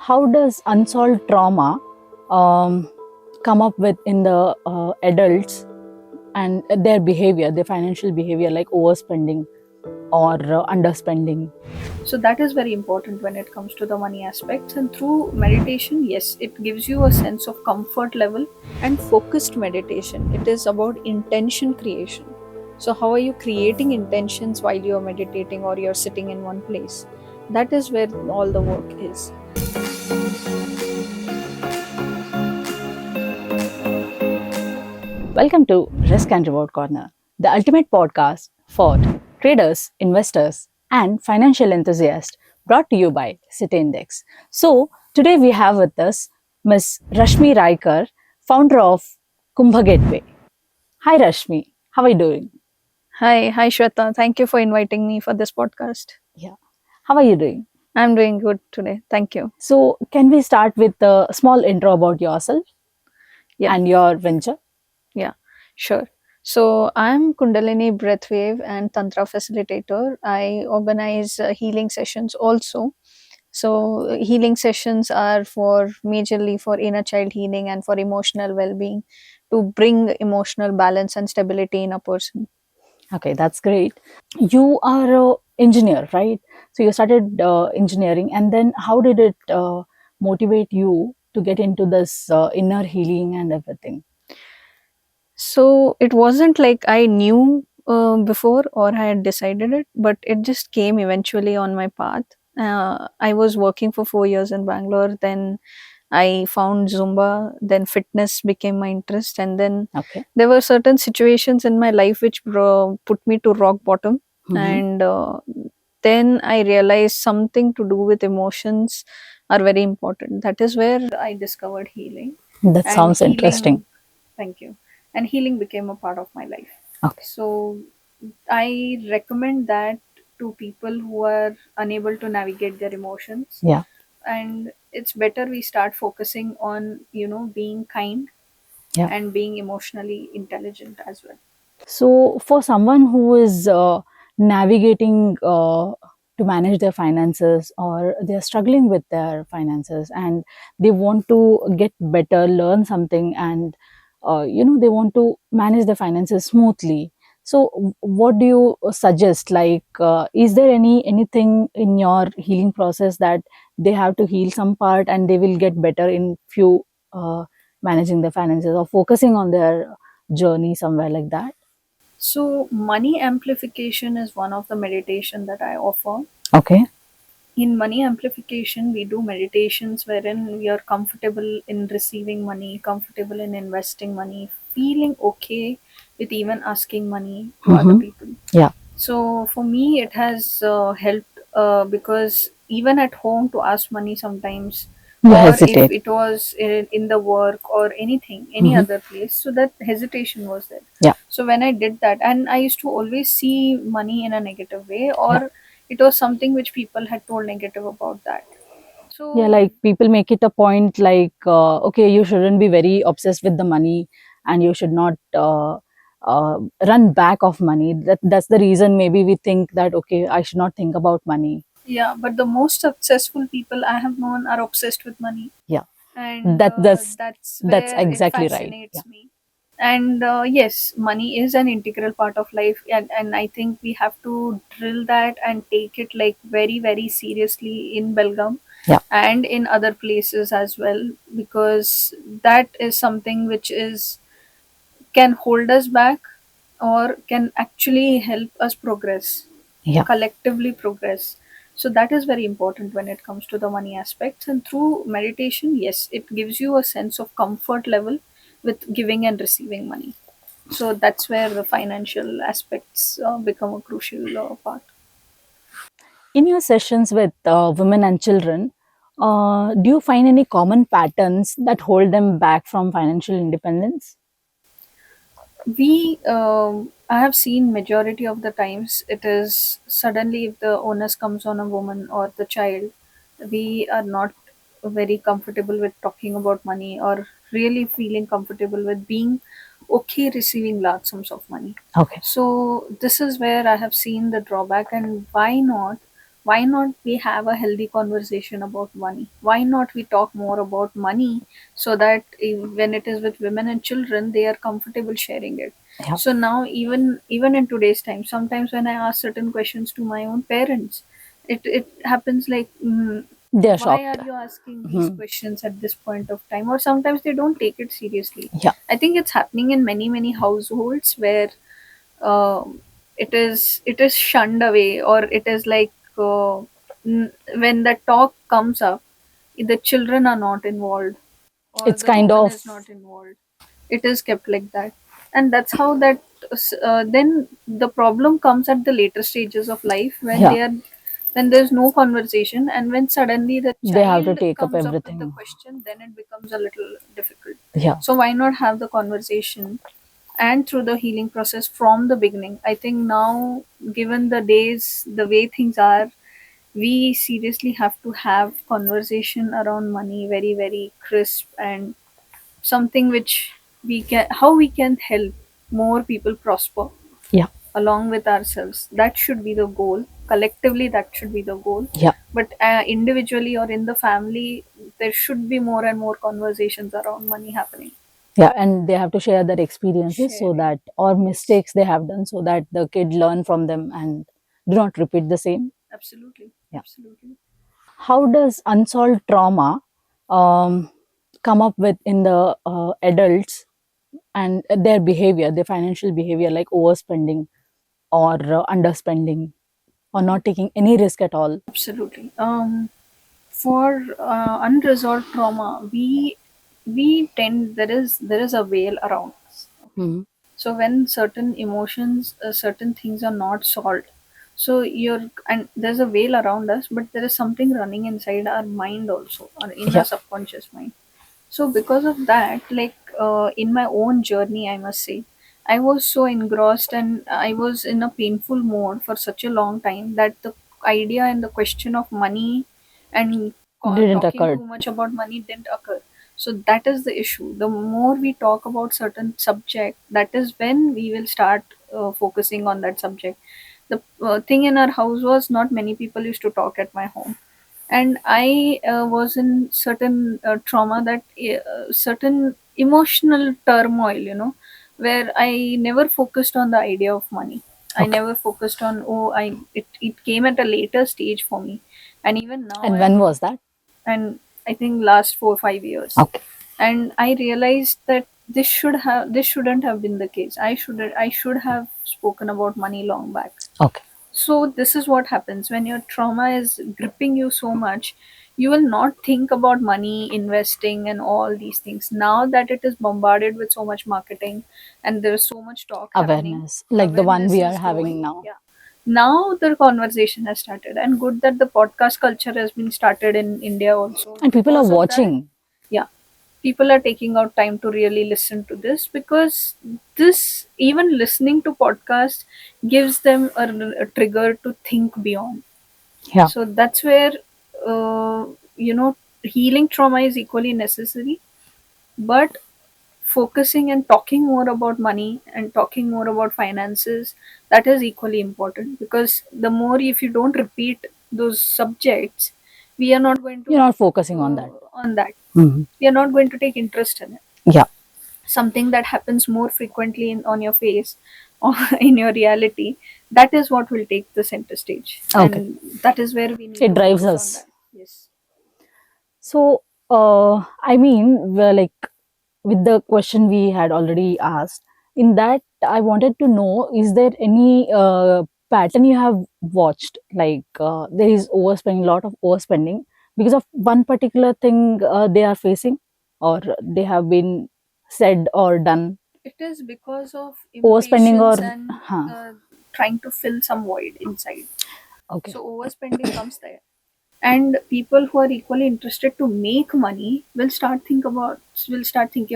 how does unsolved trauma um, come up with in the adults and their behavior, their financial behavior, like overspending or underspending? So that is very important when it comes to the money aspects. And through meditation, yes, it gives you a sense of comfort level and focused meditation. It is about intention creation. So how are you creating intentions while you're meditating or you're sitting in one place? That is where all the work is. Welcome to Risk and Reward Corner, the ultimate podcast for traders, investors, and financial enthusiasts, brought to you by City Index. So, today we have with us Ms. Rashmi Raikar, founder of Kumbha Gateway. Hi, Rashmi. How are you doing? Hi Shweta. Thank you for inviting me for this podcast. Yeah. How are you doing? I'm doing good today. Thank you. So, can we start with a small intro about yourself Yeah. and your venture? Yeah, sure. So I'm Kundalini Breathwave and Tantra facilitator. I organize healing sessions also. So healing sessions are for majorly for inner child healing and for emotional well-being to bring emotional balance and stability in a person. Okay, that's great. You are a engineer, right? So you started engineering, and then how did it motivate you to get into this inner healing and everything? So it wasn't like I knew before or I had decided it, but it just came eventually on my path. I was working for 4 years in Bangalore. Then I found Zumba, then fitness became my interest, and then Okay. there were certain situations in my life which put me to rock bottom. Hmm. And then I realized something to do with emotions are very important. That is where I discovered healing. That And sounds interesting. healing, thank you. And healing became a part of my life. Okay. So I recommend that to people who are unable to navigate their emotions, Yeah. and it's better we start focusing on being kind Yeah. and being emotionally intelligent as well. So, for someone who is navigating to manage their finances, or they're struggling with their finances, and they want to get better, learn something, and they want to manage their finances smoothly. So, what do you suggest? Like, is there anything in your healing process that they have to heal some part, and they will get better in few managing their finances or focusing on their journey somewhere like that? So money amplification is one of the meditation that I offer. Okay. In money amplification, we do meditations wherein we are comfortable in receiving money, comfortable in investing money, feeling okay with even asking money to other Mm-hmm. people. Yeah. So for me, it has helped because even at home to ask money sometimes, You or if hesitate. it was in the work or anything, any Mm-hmm. other place, so that hesitation was there. Yeah. So when I did that, and I used to always see money in a negative way, Yeah. or it was something which people had told negative about that. Yeah. So Like people make it a point like, okay, you shouldn't be very obsessed with the money, and you should not run back of money. That's the reason maybe we think that, okay, I should not think about money. yeah, but the most successful people I have known are obsessed with money, Yeah. and That that's that's that's where it exactly right. Yeah. fascinates me. And yes, money is an integral part of life, and I think we have to drill that and take it like very very seriously in Belgaum Yeah. and in other places as well, because that is something which is can hold us back or can actually help us progress, Yeah. collectively progress. So that is very important when it comes to the money aspects. And through meditation, yes, it gives you a sense of comfort level with giving and receiving money. So that's where the financial aspects become a crucial part. In your sessions with women and children, do you find any common patterns that hold them back from financial independence? We I have seen majority of the times it is suddenly if the onus comes on a woman or the child, we are not very comfortable with talking about money or really feeling comfortable with being okay receiving large sums of money. Okay. So this is where I have seen the drawback. And why not, why not we have a healthy conversation about money? Why not we talk more about money so that when it is with women and children, they are comfortable sharing it. Yeah. So now even in today's time, sometimes when I ask certain questions to my own parents, it happens like, They are why shocked. are you asking these Mhm. questions at this point of time? Or sometimes they don't take it seriously. Yeah. I think it's happening in many households where it is shunned away, or it is like, when the talk comes up, the children are not involved, or It's the kind woman of, is not involved. It is kept like that. And that's how that, then the problem comes at the later stages of life, when yeah, they are when there's no conversation, and when suddenly the they have to child take up comes up with the everything. question, then it becomes a little difficult. Yeah. So why not have the conversation, and through the healing process from the beginning? I think now, given the days, the way things are, we seriously have to have conversation around money, very very crisp, and something which we can, how we can help more people prosper Yeah. along with ourselves. That should be the goal. Collectively, that should be the goal. Yeah. But individually or in the family, there should be more and more conversations around money happening. Yeah, and they have to share their experiences so Sharing. that, or Yes. mistakes they have done, so that the kid learn from them and do not repeat the same. Absolutely. Yeah. Absolutely. How does unsolved trauma um, come up with in the adults, and their behavior, their financial behavior, like overspending or underspending, or not taking any risk at all? Absolutely. For unresolved trauma, we tend, there is a veil around us. Okay. Mhm. So when certain emotions, certain things are not solved, so you're, and there's a veil around us, but there is something running inside our mind also, or in our Yeah. subconscious mind. So because of that, like, in my own journey, I must say, I was so engrossed and I was in a painful mode for such a long time that the idea and the question of money and Didn't talking occur. too much about money didn't occur. So that is the issue. The more we talk about certain subject, that is when we will start focusing on that subject. The thing in our house was, not many people used to talk at my home, and I was in certain trauma, that certain emotional turmoil, where I never focused on the idea of money. I Okay. never focused on, it came at a later stage for me. And even now And I'm when not. was that? And I think last 4 5 years. Okay. And I realized that this shouldn't have been the case. I should have spoken about money long back. Okay. So this is what happens when your trauma is gripping you so much. You will not think about money, investing, and all these things. Now that it is bombarded with so much marketing and there's so much talk happening, Awareness, like the one awareness we are is having growing. now. Yeah. Now the conversation has started, and good that the podcast culture has been started in India also. And people are Because of that, watching. yeah, people are taking out time to really listen to this, because this, even listening to podcast, gives them a trigger to think beyond. Yeah. So that's where, uh, healing trauma is equally necessary, but focusing and talking more about money and talking more about finances, that is equally important, because the more, if you don't repeat those subjects, we are not going You're to not focusing on that. on that, Mhm. we are not going to take interest in it. Yeah. Something that happens more frequently on your face or in your reality, that is what will take the center stage, Okay. and that is where we need It to drives focus on us. that. Yes. So, I mean, well, like with the question we had already asked, in that I wanted to know, is there any pattern you have watched? Like there is overspending, a lot of overspending because of one particular thing they are facing, or they have been said or done. It is because of Overspending impatience or, and huh? trying to fill some void inside. Okay. So overspending comes there, and people who are equally interested to make money will start thinking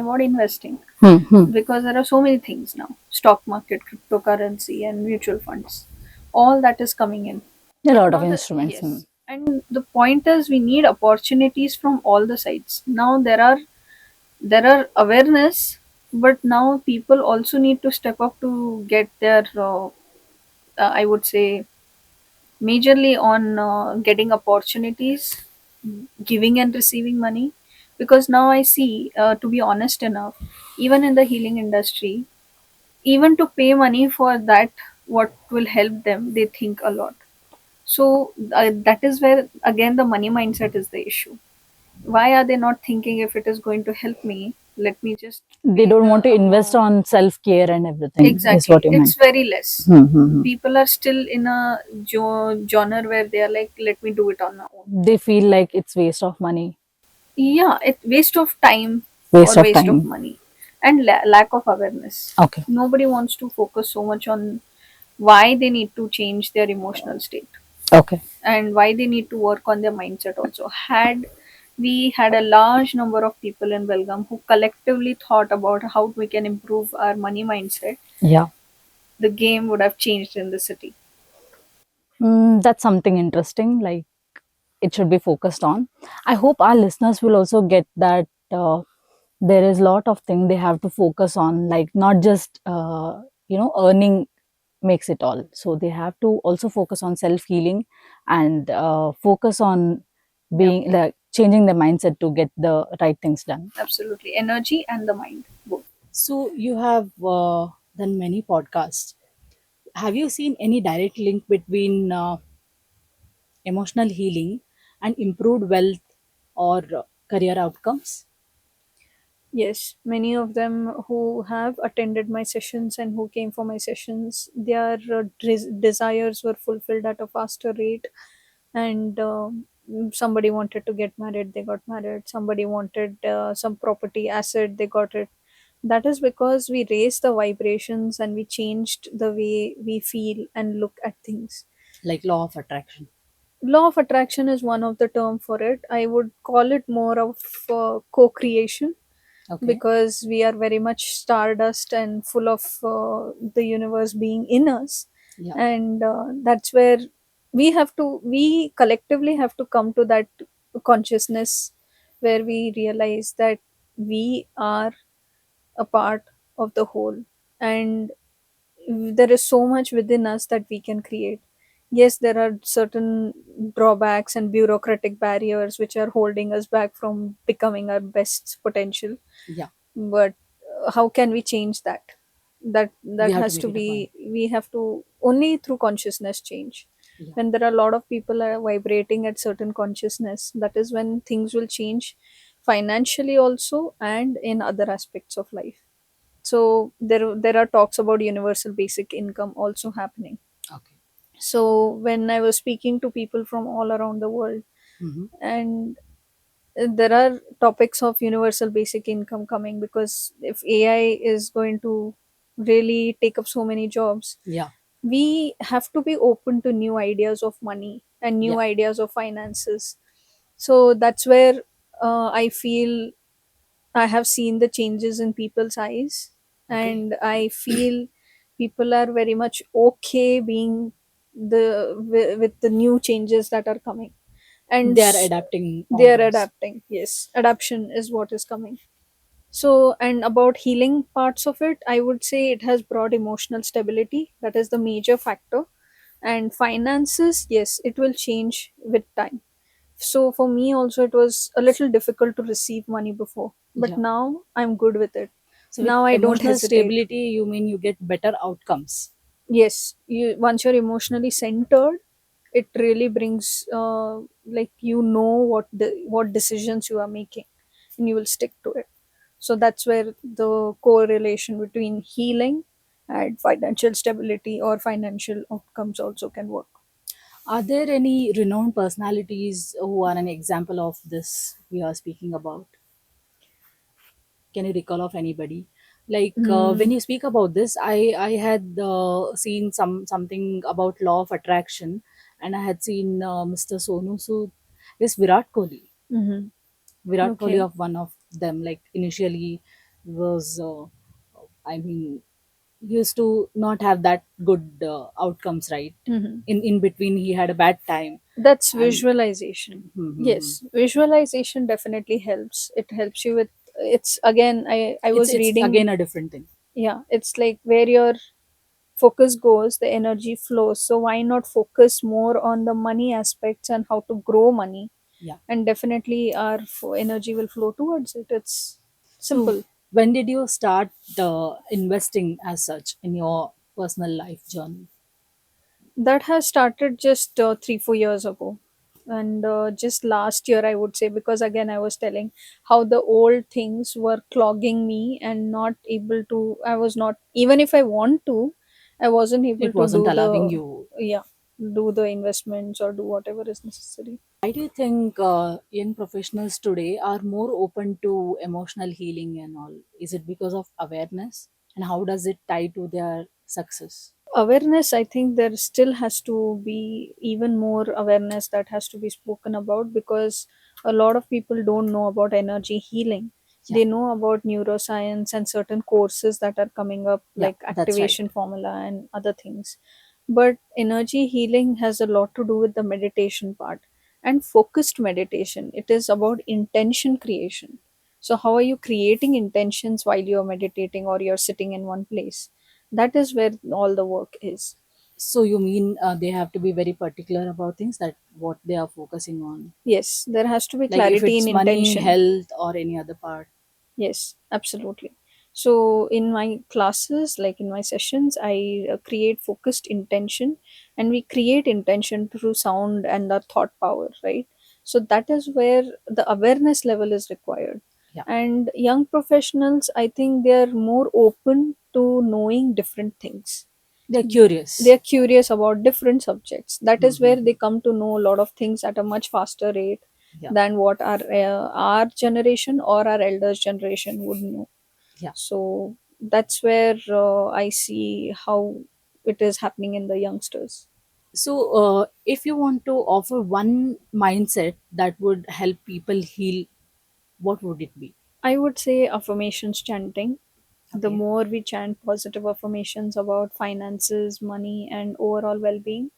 about investing, Hmm, hmm. because there are so many things now: stock market, cryptocurrency, and mutual funds. All that is coming in. A lot of Now the instruments. Hmm. yes, and the point is, we need opportunities from all the sides. Now there are awareness, but now people also need to step up to get their, I would say, majorly on getting opportunities, giving and receiving money. Because now I see, to be honest enough, even in the healing industry, even to pay money for that, what will help them, they think a lot. So that is where again the money mindset is the issue. Why are they not thinking, if it is going to help me, let me just They pay don't the want to invest amount. on self care and everything, is what Exactly, you it's meant. very less. Mm-hmm. People are still in a genre where they are like, let me do it on my own. They feel like it's waste of money, Yeah, it's waste of time or waste of waste of time. money, and lack of awareness. Okay. Nobody wants to focus so much on why they need to change their emotional state, Okay. and why they need to work on their mindset also. Had we had a large number of people in Belgaum who collectively thought about how we can improve our money mindset, Yeah. the game would have changed in the city. That's something interesting. Like, it should be focused on. I hope our listeners will also get that there is a lot of things they have to focus on, like not just earning makes it all. So they have to also focus on self healing and focus on Yeah, being like changing the mindset to get the right things done. absolutely. Energy and the mind, both. So you have done many podcasts. Have you seen any direct link between emotional healing and improved wealth or career outcomes? Yes, many of them who have attended my sessions and who came for my sessions, their desires were fulfilled at a faster rate. And somebody wanted to get married, they got married. Somebody wanted some property asset, they got it. That is because we raised the vibrations and we changed the way we feel and look at things. Like law of attraction. Law of attraction is one of the term for it. I would call it more of co-creation, Okay. because we are very much stardust and full of the universe being in us. Yeah. And that's where we collectively have to come to that consciousness, where we realize that we are a part of the whole, and there is so much within us that we can create. Yes, there are certain drawbacks and bureaucratic barriers which are holding us back from becoming our best potential, Yeah. but how can we change that? that We that have to has make to it a point. be, we have to only through consciousness change. Yeah. When there are a lot of people are vibrating at certain consciousness, that is when things will change, financially also and in other aspects of life. So there are talks about universal basic income also happening. Okay. So when I was speaking to people from all around the world, Mm-hmm. and there are topics of universal basic income coming, because if AI is going to really take up so many jobs, Yeah. we have to be open to new ideas of money and Yeah. new ideas of finances. So that's where I feel I have seen the changes in people's eyes, Okay. and I feel people are very much okay being with the new changes that are coming. And They are adapting all they are those. adapting. Yes, adaptation is what is coming. So, and about healing parts of it, I would say it has brought emotional stability. That is the major factor. And finances, yes, it will change with time. So for me also, it was a little difficult to receive money before, but Yeah. now I'm good with it. So with Now I don't emotional hesitate. stability, you mean you get better outcomes. Yes, you once you're emotionally centered, it really brings like, you know what decisions you are making, and you will stick to it. So that's where the correlation between healing and financial stability or financial outcomes also can work. Are there any renowned personalities who are an example of this we are speaking about? Can you recall of anybody? Like when Mm, you speak about this, I had seen something about law of attraction, and I had seen Mr. Sonu Sood. Yes, Virat Kohli. mm-hmm. Virat Kohli Okay. of one of them. Like initially was, I mean, he used to not have that good outcomes, right? Mm-hmm. In between, he had a bad time, That's and visualization. Mhm. Yes, visualization definitely helps. It helps you with, it's again, I it's was it's reading. again a different thing. Yeah, it's like where your focus goes, the energy flows. So why not focus more on the money aspects and how to grow money? Yeah. And definitely our energy will flow towards it. It's So, simple. when did you start investing as such in your personal life journey? That has started just 3-4 years ago, and just last year I would say, because again I was telling how the old things were clogging me and not able to, I was not, even if I want to, I wasn't able It to wasn't do allowing the, you. yeah, do the investments or do whatever is necessary. Why do you think young professionals today are more open to emotional healing and all? Is it because of awareness? And how does it tie to their success? Awareness, I think there still has to be even more awareness that has to be spoken about, because a lot of people don't know about energy healing. Yeah, They know about neuroscience and certain courses that are coming up, yeah, like that's right. activation formula and other things. But energy healing has a lot to do with the meditation part and focused meditation. It is about intention creation. So how are you creating intentions while you're meditating or you're sitting in one place? That is where all the work is. So you mean they have to be very particular about things that what they are focusing on, Yes, there has to be like if clarity in it's money, intention. health, or any other part. Yes, absolutely. So in my classes, like in my sessions, I create focused intention, and we create intention through sound and the thought power, right? So that is where the awareness level is required. Yeah, And young professionals, I think they are more open to knowing different things. they're curious. They're curious about different subjects. That is where Mm-hmm. they come to know a lot of things at a much faster rate Yeah, than what our generation or our elders generation would know. yeah. So that's where I see how it is happening in the youngsters. So, if you want to offer one mindset that would help people heal, what would it be? I would say affirmations chanting. The Okay. more we chant positive affirmations about finances, money, and overall well-being,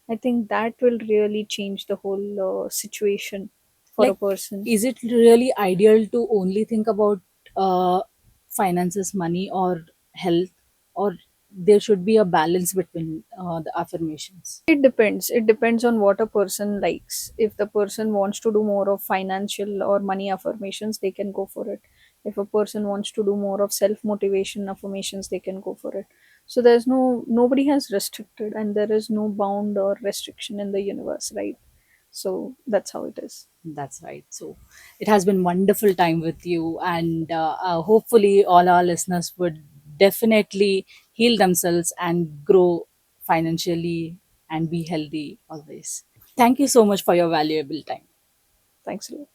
I think that will really change the whole situation for a Like, person. is it really ideal to only think about uh, finances, money, or health, or there should be a balance between the affirmations? It depends. It depends on what a person likes. If the person wants to do more of financial or money affirmations, they can go for it. If a person wants to do more of self motivation affirmations, they can go for it. So there's nobody has restricted, and there is no bound or restriction in the universe, right? So that's how it is. That's right. So, it has been wonderful time with you, and hopefully, all our listeners would definitely heal themselves and grow financially and be healthy always. Thank you so much for your valuable time. Thanks a lot.